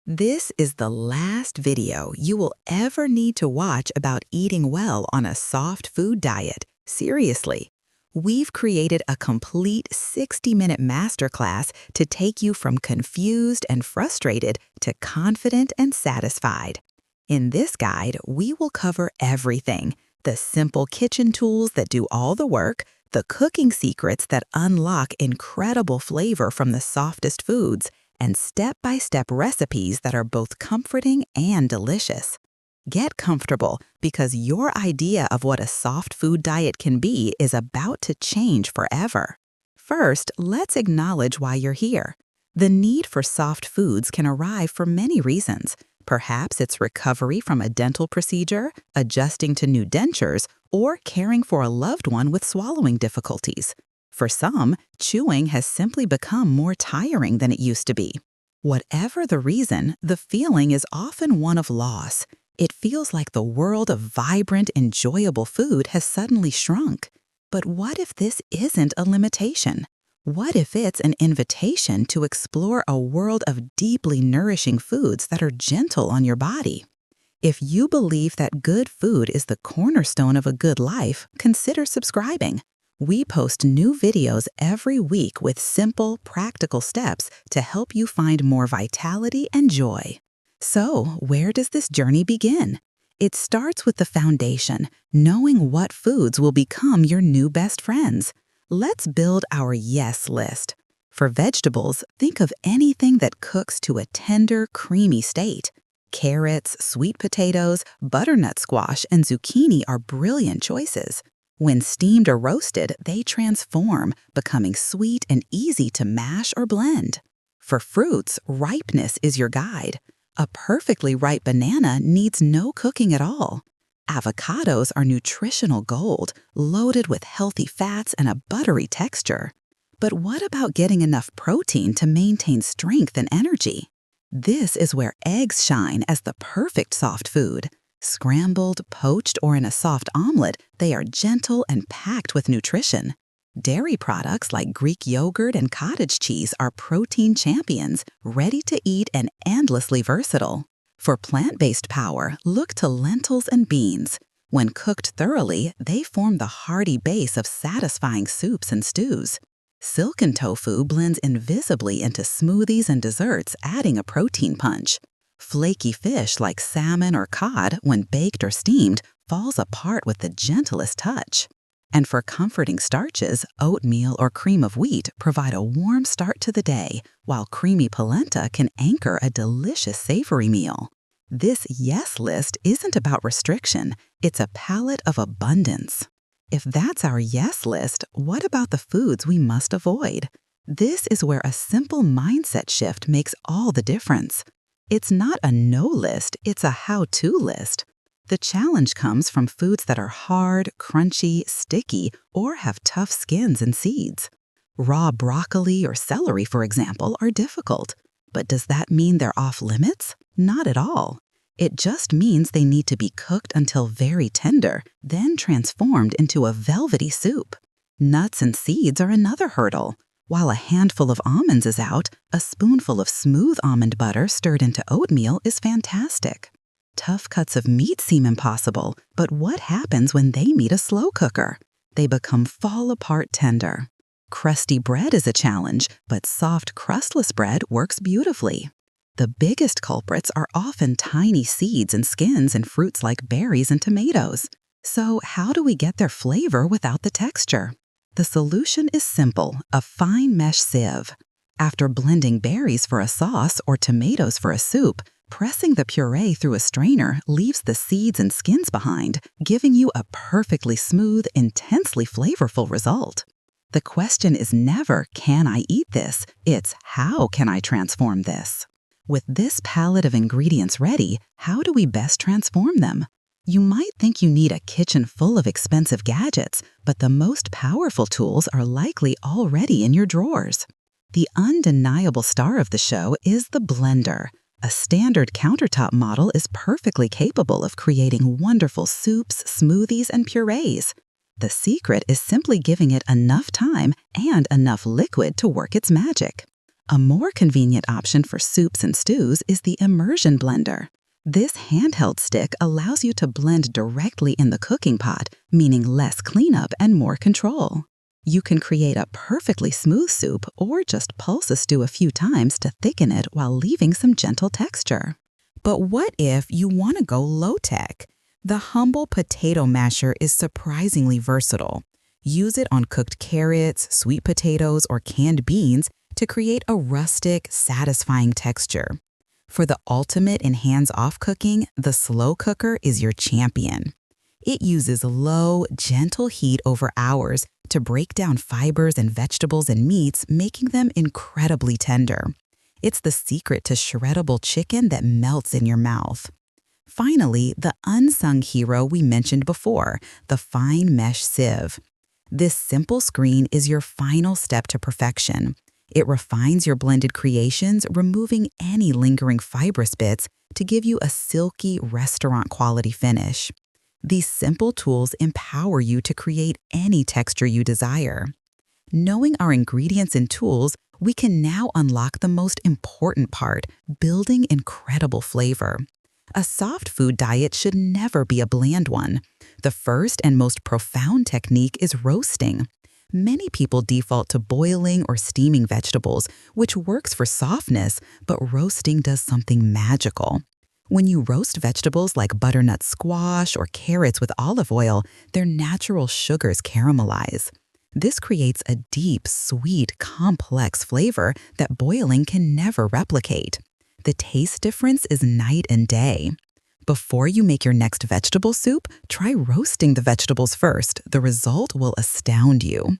This is the last video you will ever need to watch about eating well on a soft food diet. Seriously. We've created a complete 60-minute masterclass to take you from confused and frustrated to confident and satisfied. In this guide, we will cover everything: the simple kitchen tools that do all the work, the cooking secrets that unlock incredible flavor from the softest foods, and step-by-step recipes that are both comforting and delicious. Get comfortable, because your idea of what a soft food diet can be is about to change forever. First, let's acknowledge why you're here. The need for soft foods can arise for many reasons. Perhaps it's recovery from a dental procedure, adjusting to new dentures, or caring for a loved one with swallowing difficulties. For some, chewing has simply become more tiring than it used to be. Whatever the reason, the feeling is often one of loss. It feels like the world of vibrant, enjoyable food has suddenly shrunk. But what if this isn't a limitation? What if it's an invitation to explore a world of deeply nourishing foods that are gentle on your body? If you believe that good food is the cornerstone of a good life, consider subscribing. We post new videos every week with simple, practical steps to help you find more vitality and joy. So, where does this journey begin? It starts with the foundation, knowing what foods will become your new best friends. Let's build our yes list. For vegetables, think of anything that cooks to a tender, creamy state. Carrots, sweet potatoes, butternut squash, and zucchini are brilliant choices. When steamed or roasted, they transform, becoming sweet and easy to mash or blend. For fruits, ripeness is your guide. A perfectly ripe banana needs no cooking at all. Avocados are nutritional gold, loaded with healthy fats and a buttery texture. But what about getting enough protein to maintain strength and energy? This is where eggs shine as the perfect soft food. Scrambled, poached, or in a soft omelet, they are gentle and packed with nutrition. Dairy products like Greek yogurt and cottage cheese are protein champions, ready to eat and endlessly versatile. For plant-based power, look to lentils and beans. When cooked thoroughly, they form the hearty base of satisfying soups and stews. Silken tofu blends invisibly into smoothies and desserts, adding a protein punch. Flaky fish like salmon or cod, when baked or steamed, falls apart with the gentlest touch. And for comforting starches, oatmeal or cream of wheat provide a warm start to the day, while creamy polenta can anchor a delicious savory meal. This yes list isn't about restriction, it's a palette of abundance. If that's our yes list, what about the foods we must avoid? This is where a simple mindset shift makes all the difference. It's not a no list, it's a how-to list. The challenge comes from foods that are hard, crunchy, sticky, or have tough skins and seeds. Raw broccoli or celery, for example, are difficult. But does that mean they're off limits? Not at all. It just means they need to be cooked until very tender, then transformed into a velvety soup. Nuts and seeds are another hurdle. While a handful of almonds is out, a spoonful of smooth almond butter stirred into oatmeal is fantastic. Tough cuts of meat seem impossible, but what happens when they meet a slow cooker? They become fall-apart tender. Crusty bread is a challenge, but soft, crustless bread works beautifully. The biggest culprits are often tiny seeds and skins in fruits like berries and tomatoes. So how do we get their flavor without the texture? The solution is simple: a fine mesh sieve. After blending berries for a sauce or tomatoes for a soup, pressing the puree through a strainer leaves the seeds and skins behind, giving you a perfectly smooth, intensely flavorful result. The question is never, can I eat this? It's, how can I transform this? With this palette of ingredients ready, how do we best transform them? You might think you need a kitchen full of expensive gadgets, but the most powerful tools are likely already in your drawers. The undeniable star of the show is the blender. A standard countertop model is perfectly capable of creating wonderful soups, smoothies, and purees. The secret is simply giving it enough time and enough liquid to work its magic. A more convenient option for soups and stews is the immersion blender. This handheld stick allows you to blend directly in the cooking pot, meaning less cleanup and more control. You can create a perfectly smooth soup or just pulse a stew a few times to thicken it while leaving some gentle texture. But what if you want to go low-tech? The humble potato masher is surprisingly versatile. Use it on cooked carrots, sweet potatoes, or canned beans to create a rustic, satisfying texture. For the ultimate in hands-off cooking, the slow cooker is your champion. It uses low, gentle heat over hours to break down fibers and vegetables and meats, making them incredibly tender. It's the secret to shreddable chicken that melts in your mouth. Finally, the unsung hero we mentioned before, the fine mesh sieve. This simple screen is your final step to perfection. It refines your blended creations, removing any lingering fibrous bits to give you a silky, restaurant-quality finish. These simple tools empower you to create any texture you desire. Knowing our ingredients and tools, we can now unlock the most important part, building incredible flavor. A soft food diet should never be a bland one. The first and most profound technique is roasting. Many people default to boiling or steaming vegetables, which works for softness, but roasting does something magical. When you roast vegetables like butternut squash or carrots with olive oil, their natural sugars caramelize. This creates a deep, sweet, complex flavor that boiling can never replicate. The taste difference is night and day. Before you make your next vegetable soup, try roasting the vegetables first. The result will astound you.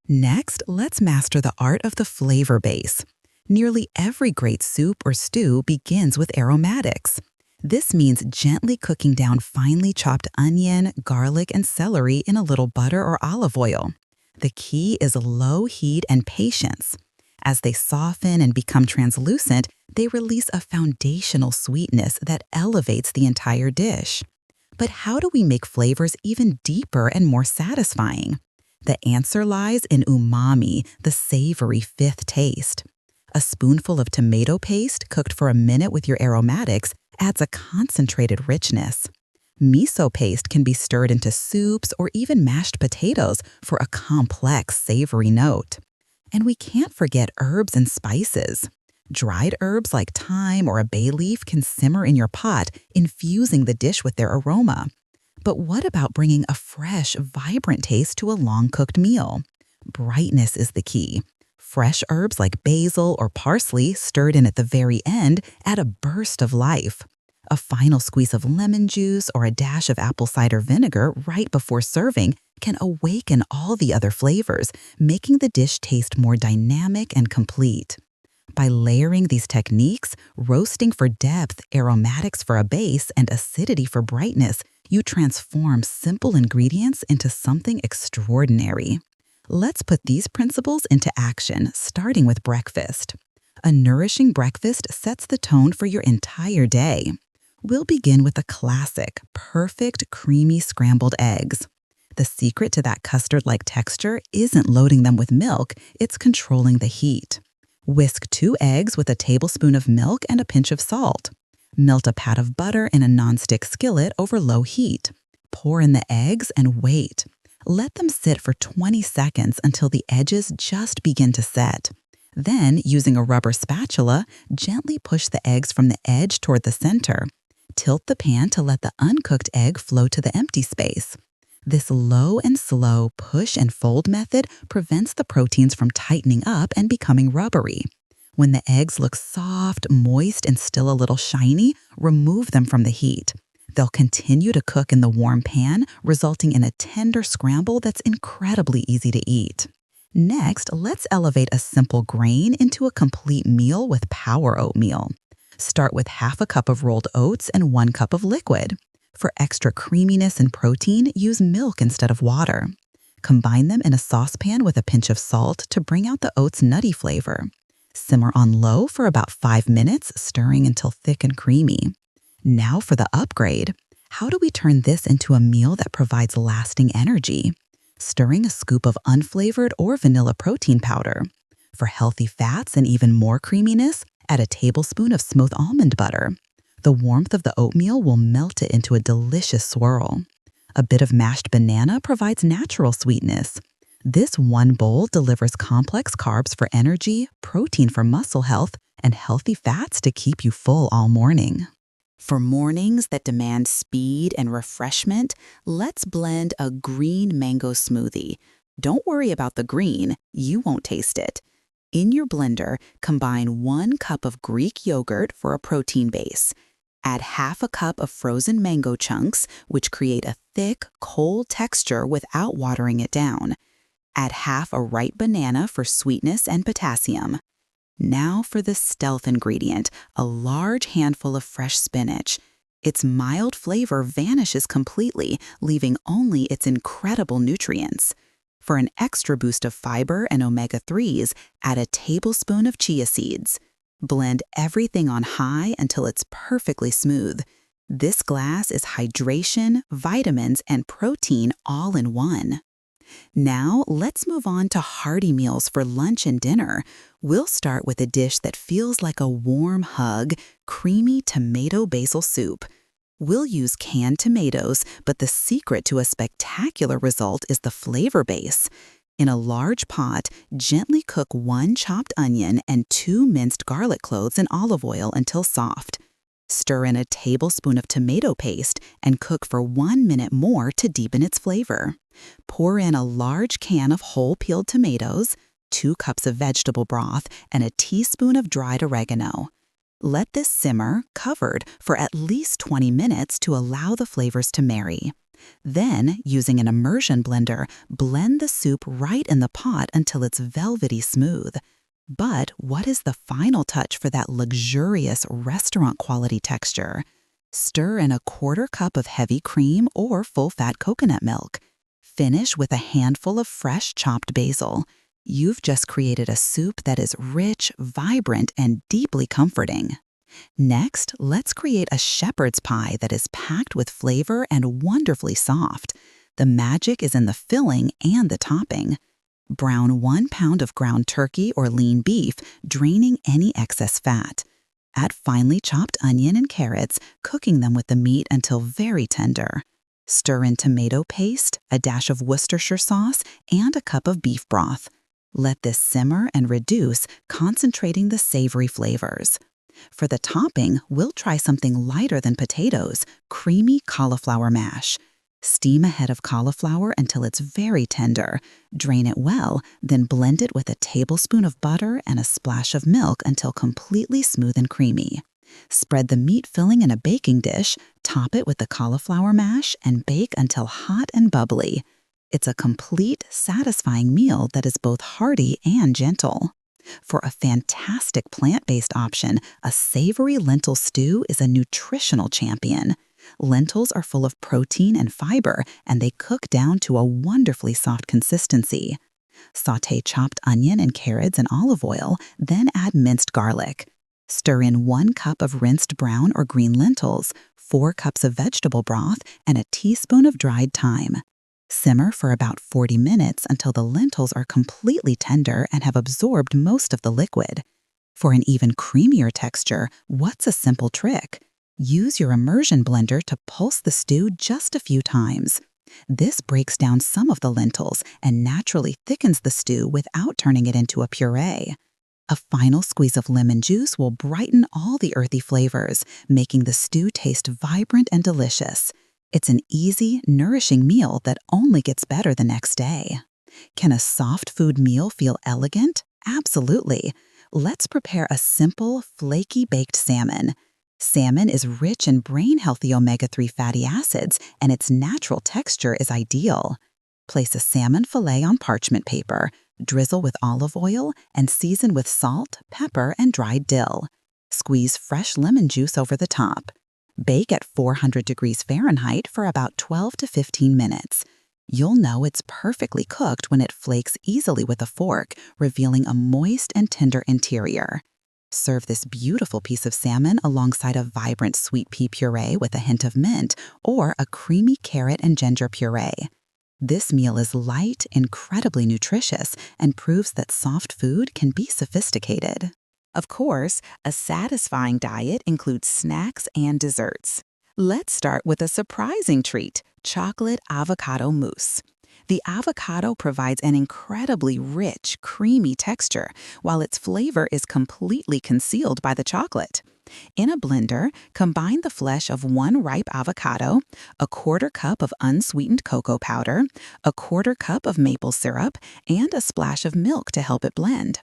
Next, let's master the art of the flavor base. Nearly every great soup or stew begins with aromatics. This means gently cooking down finely chopped onion, garlic, and celery in a little butter or olive oil. The key is low heat and patience. As they soften and become translucent, they release a foundational sweetness that elevates the entire dish. But how do we make flavors even deeper and more satisfying? The answer lies in umami, the savory fifth taste. A spoonful of tomato paste cooked for a minute with your aromatics adds a concentrated richness. Miso paste can be stirred into soups or even mashed potatoes for a complex, savory note. And we can't forget herbs and spices. Dried herbs like thyme or a bay leaf can simmer in your pot, infusing the dish with their aroma. But what about bringing a fresh, vibrant taste to a long-cooked meal? Brightness is the key. Fresh herbs like basil or parsley stirred in at the very end add a burst of life. A final squeeze of lemon juice or a dash of apple cider vinegar right before serving can awaken all the other flavors, making the dish taste more dynamic and complete. By layering these techniques, roasting for depth, aromatics for a base, and acidity for brightness, you transform simple ingredients into something extraordinary. Let's put these principles into action, starting with breakfast. A nourishing breakfast sets the tone for your entire day. We'll begin with a classic, perfect, creamy scrambled eggs. The secret to that custard-like texture isn't loading them with milk, it's controlling the heat. Whisk 2 eggs with a tablespoon of milk and a pinch of salt. Melt a pat of butter in a nonstick skillet over low heat. Pour in the eggs and wait. Let them sit for 20 seconds until the edges just begin to set. Then, using a rubber spatula, gently push the eggs from the edge toward the center. Tilt the pan to let the uncooked egg flow to the empty space. This low and slow push and fold method prevents the proteins from tightening up and becoming rubbery. When the eggs look soft, moist, and still a little shiny, remove them from the heat. They'll continue to cook in the warm pan, resulting in a tender scramble that's incredibly easy to eat. Next, let's elevate a simple grain into a complete meal with power oatmeal. Start with half a cup of rolled oats and 1 cup of liquid. For extra creaminess and protein, use milk instead of water. Combine them in a saucepan with a pinch of salt to bring out the oats' nutty flavor. Simmer on low for about 5 minutes, stirring until thick and creamy. Now for the upgrade. How do we turn this into a meal that provides lasting energy? Stirring a scoop of unflavored or vanilla protein powder. For healthy fats and even more creaminess, add a tablespoon of smooth almond butter. The warmth of the oatmeal will melt it into a delicious swirl. A bit of mashed banana provides natural sweetness. This one bowl delivers complex carbs for energy, protein for muscle health, and healthy fats to keep you full all morning. For mornings that demand speed and refreshment, let's blend a green mango smoothie. Don't worry about the green, you won't taste it. In your blender, combine 1 cup of Greek yogurt for a protein base. Add half a cup of frozen mango chunks, which create a thick, cold texture without watering it down. Add half a ripe banana for sweetness and potassium. Now for the stealth ingredient, a large handful of fresh spinach. Its mild flavor vanishes completely, leaving only its incredible nutrients. For an extra boost of fiber and omega-3s, add a tablespoon of chia seeds. Blend everything on high until it's perfectly smooth. This glass is hydration, vitamins, and protein all in one. Now, let's move on to hearty meals for lunch and dinner. We'll start with a dish that feels like a warm hug, creamy tomato basil soup. We'll use canned tomatoes, but the secret to a spectacular result is the flavor base. In a large pot, gently cook 1 chopped onion and 2 minced garlic cloves in olive oil until soft. Stir in a tablespoon of tomato paste and cook for 1 minute more to deepen its flavor. Pour in a large can of whole peeled tomatoes, 2 cups of vegetable broth, and a teaspoon of dried oregano. Let this simmer, covered, for at least 20 minutes to allow the flavors to marry. Then, using an immersion blender, blend the soup right in the pot until it's velvety smooth. But what is the final touch for that luxurious restaurant-quality texture? Stir in a 1/4 cup of heavy cream or full-fat coconut milk. Finish with a handful of fresh chopped basil. You've just created a soup that is rich, vibrant, and deeply comforting. Next, let's create a shepherd's pie that is packed with flavor and wonderfully soft. The magic is in the filling and the topping. Brown 1 pound of ground turkey or lean beef, draining any excess fat. Add finely chopped onion and carrots, cooking them with the meat until very tender. Stir in tomato paste, a dash of Worcestershire sauce, and a cup of beef broth. Let this simmer and reduce, concentrating the savory flavors. For the topping, we'll try something lighter than potatoes, creamy cauliflower mash. Steam a head of cauliflower until it's very tender. Drain it well, then blend it with a tablespoon of butter and a splash of milk until completely smooth and creamy. Spread the meat filling in a baking dish, top it with the cauliflower mash, and bake until hot and bubbly. It's a complete, satisfying meal that is both hearty and gentle. For a fantastic plant-based option, a savory lentil stew is a nutritional champion. Lentils are full of protein and fiber, and they cook down to a wonderfully soft consistency. Sauté chopped onion and carrots in olive oil, then add minced garlic. Stir in 1 cup of rinsed brown or green lentils, 4 cups of vegetable broth, and a teaspoon of dried thyme. Simmer for about 40 minutes until the lentils are completely tender and have absorbed most of the liquid. For an even creamier texture, what's a simple trick? Use your immersion blender to pulse the stew just a few times. This breaks down some of the lentils and naturally thickens the stew without turning it into a puree. A final squeeze of lemon juice will brighten all the earthy flavors, making the stew taste vibrant and delicious. It's an easy, nourishing meal that only gets better the next day. Can a soft food meal feel elegant? Absolutely. Let's prepare a simple, flaky baked salmon. Salmon is rich in brain-healthy omega-3 fatty acids, and its natural texture is ideal. Place a salmon fillet on parchment paper, drizzle with olive oil, and season with salt, pepper, and dried dill. Squeeze fresh lemon juice over the top. Bake at 400 degrees Fahrenheit for about 12 to 15 minutes. You'll know it's perfectly cooked when it flakes easily with a fork, revealing a moist and tender interior. Serve this beautiful piece of salmon alongside a vibrant sweet pea puree with a hint of mint or a creamy carrot and ginger puree. This meal is light, incredibly nutritious, and proves that soft food can be sophisticated. Of course, a satisfying diet includes snacks and desserts. Let's start with a surprising treat, chocolate avocado mousse. The avocado provides an incredibly rich, creamy texture, while its flavor is completely concealed by the chocolate. In a blender, combine the flesh of one ripe avocado, a quarter cup of unsweetened cocoa powder, a quarter cup of maple syrup, and a splash of milk to help it blend.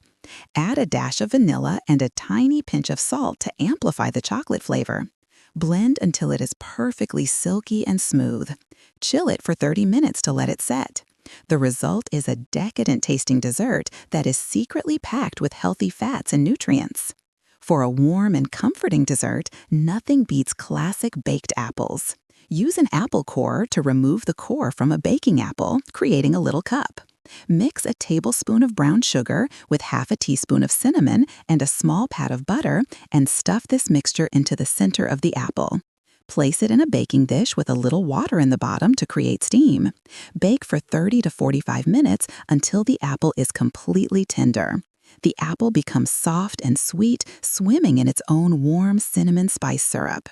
Add a dash of vanilla and a tiny pinch of salt to amplify the chocolate flavor. Blend until it is perfectly silky and smooth. Chill it for 30 minutes to let it set. The result is a decadent-tasting dessert that is secretly packed with healthy fats and nutrients. For a warm and comforting dessert, nothing beats classic baked apples. Use an apple core to remove the core from a baking apple, creating a little cup. Mix a tablespoon of brown sugar with half a teaspoon of cinnamon and a small pat of butter and stuff this mixture into the center of the apple. Place it in a baking dish with a little water in the bottom to create steam. Bake for 30 to 45 minutes until the apple is completely tender. The apple becomes soft and sweet, swimming in its own warm cinnamon spice syrup.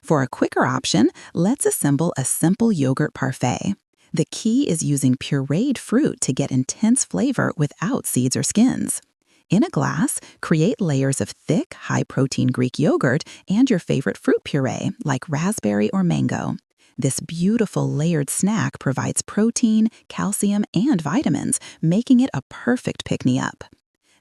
For a quicker option, let's assemble a simple yogurt parfait. The key is using pureed fruit to get intense flavor without seeds or skins. In a glass, create layers of thick, high-protein Greek yogurt and your favorite fruit puree, like raspberry or mango. This beautiful layered snack provides protein, calcium, and vitamins, making it a perfect pick-me-up.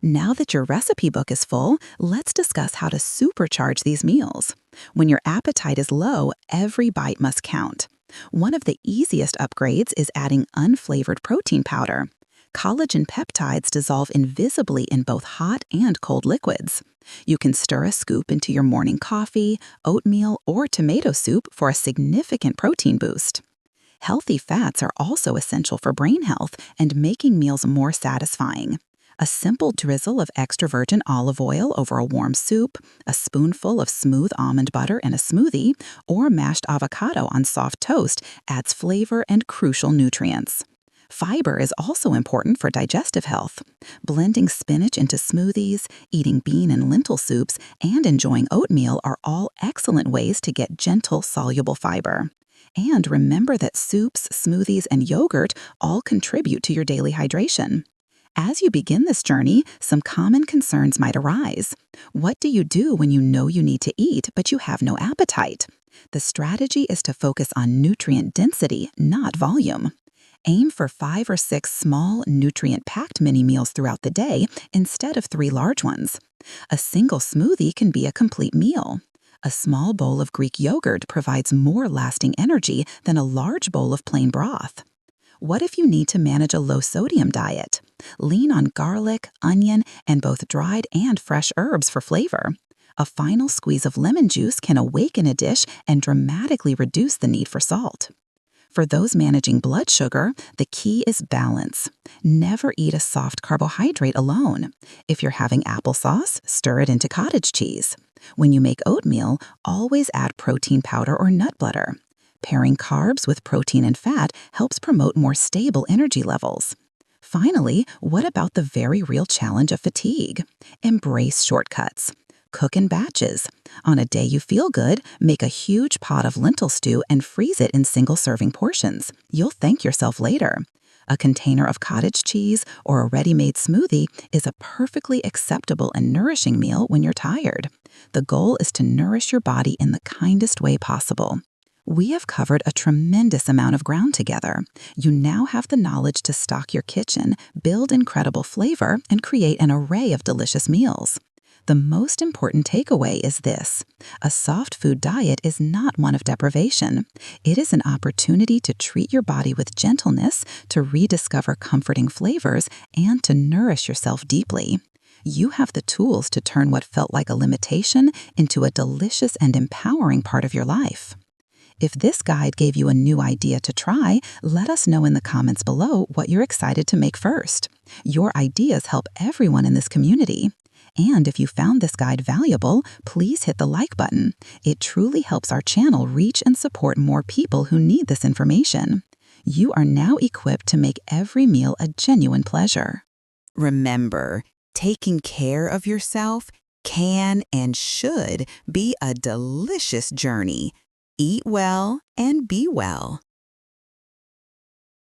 Now that your recipe book is full, let's discuss how to supercharge these meals. When your appetite is low, every bite must count. One of the easiest upgrades is adding unflavored protein powder. Collagen peptides dissolve invisibly in both hot and cold liquids. You can stir a scoop into your morning coffee, oatmeal, or tomato soup for a significant protein boost. Healthy fats are also essential for brain health and making meals more satisfying. A simple drizzle of extra virgin olive oil over a warm soup, a spoonful of smooth almond butter in a smoothie, or mashed avocado on soft toast adds flavor and crucial nutrients. Fiber is also important for digestive health. Blending spinach into smoothies, eating bean and lentil soups, and enjoying oatmeal are all excellent ways to get gentle, soluble fiber. And remember that soups, smoothies, and yogurt all contribute to your daily hydration. As you begin this journey, some common concerns might arise. What do you do when you know you need to eat, but you have no appetite? The strategy is to focus on nutrient density, not volume. Aim for 5 or 6 small, nutrient-packed mini-meals throughout the day instead of 3 large ones. A single smoothie can be a complete meal. A small bowl of Greek yogurt provides more lasting energy than a large bowl of plain broth. What if you need to manage a low-sodium diet? Lean on garlic, onion, and both dried and fresh herbs for flavor. A final squeeze of lemon juice can awaken a dish and dramatically reduce the need for salt. For those managing blood sugar, the key is balance. Never eat a soft carbohydrate alone. If you're having applesauce, stir it into cottage cheese. When you make oatmeal, always add protein powder or nut butter. Pairing carbs with protein and fat helps promote more stable energy levels. Finally, what about the very real challenge of fatigue? Embrace shortcuts. Cook in batches. On a day you feel good, make a huge pot of lentil stew and freeze it in single-serving portions. You'll thank yourself later. A container of cottage cheese or a ready-made smoothie is a perfectly acceptable and nourishing meal when you're tired. The goal is to nourish your body in the kindest way possible. We have covered a tremendous amount of ground together. You now have the knowledge to stock your kitchen, build incredible flavor, and create an array of delicious meals. The most important takeaway is this: a soft food diet is not one of deprivation. It is an opportunity to treat your body with gentleness, to rediscover comforting flavors, and to nourish yourself deeply. You have the tools to turn what felt like a limitation into a delicious and empowering part of your life. If this guide gave you a new idea to try, let us know in the comments below what you're excited to make first. Your ideas help everyone in this community. And if you found this guide valuable, please hit the like button. It truly helps our channel reach and support more people who need this information. You are now equipped to make every meal a genuine pleasure. Remember, taking care of yourself can and should be a delicious journey. Eat well and be well.